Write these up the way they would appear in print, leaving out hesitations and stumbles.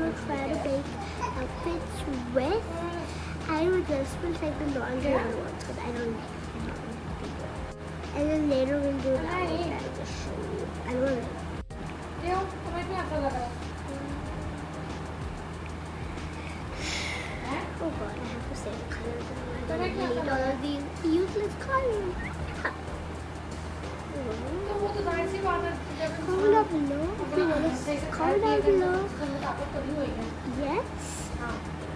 will try to make outfits with. I will just will take the non-green ones because I don't like them. And then later we'll do that one. I'll just show you. I don't know. Oh god, I have to say the colors. I don't need all of these useless colors. Comment down below if you want to comment down below. Yes.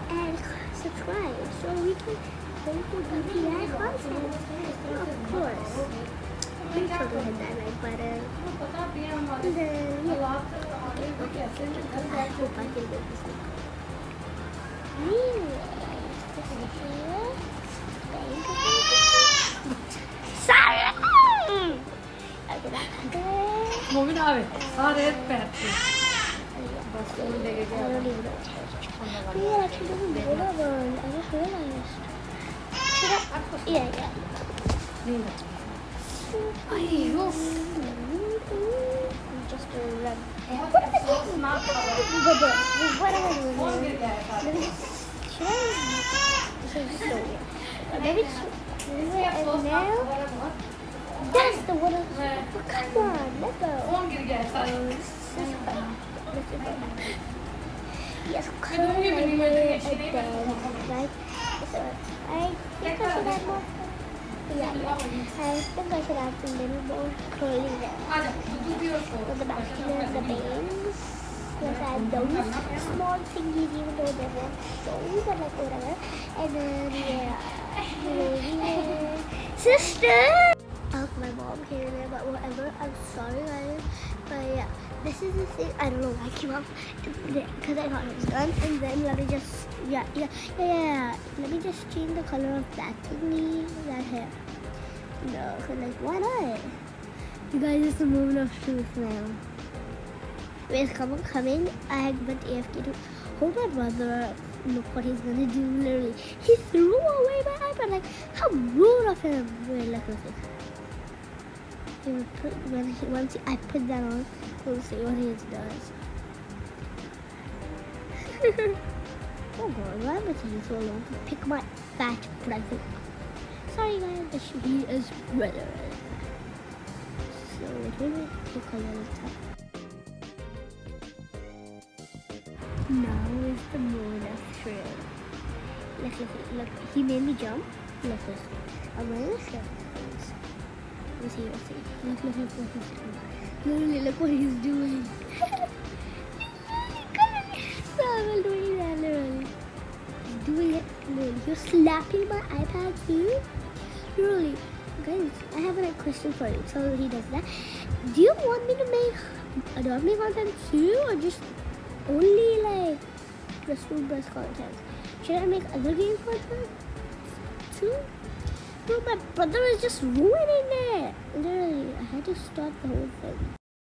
And subscribe so we can make the BPI content. Of course. Make sure to hit that like button. And then, yeah. I hope I can make this look. वो भी ना आवे सारे पैर पे बस phone लेके गया Yeah, actually doesn't do that one. I just realized. Yeah. नहीं अयो Just a run. What am I doing? What am I doing? Maybe and now that's the one. Come on, let's go. Phone गिर गया सारे Yes, color right? So I think I should have more. Yeah, I think I should have a little more curly hair. With the mascara and the bangs. Let's add those small thingies, even though they're not so, but like whatever. And then yeah, sister. Oh, my mom came in there, but whatever. I'm sorry, guys, but yeah. This is the thing, I don't know why I came up, because I thought it was done, and then let me just, let me just change the color of that thingy, that hair. No, because like, why not? You guys, it's the moment of truth now. Wait, coming, I went AFK to hold my brother, look what he's gonna do, literally. He threw away my iPad, like, how rude of him. Wait, look at this. Once I put that on, we'll see what he does. Oh god, why am I taking so long to pick my fat present? Sorry guys, but he is better. So it will take a little time. Now is the mode of thrill. Look, he made me jump. Look, I'm wearing a shirt. Let's see. Look what he's doing. Literally, look what he's doing. He's doing that, literally. He's doing it, literally. You're slapping my iPad too? Literally. Guys, I have a question for you. So he does that. Do you want me to make Adopt Me content too? Or just only like the School Bus content? Should I make other game content too? No, my brother is just ruining it. Literally, I had to stop the whole thing.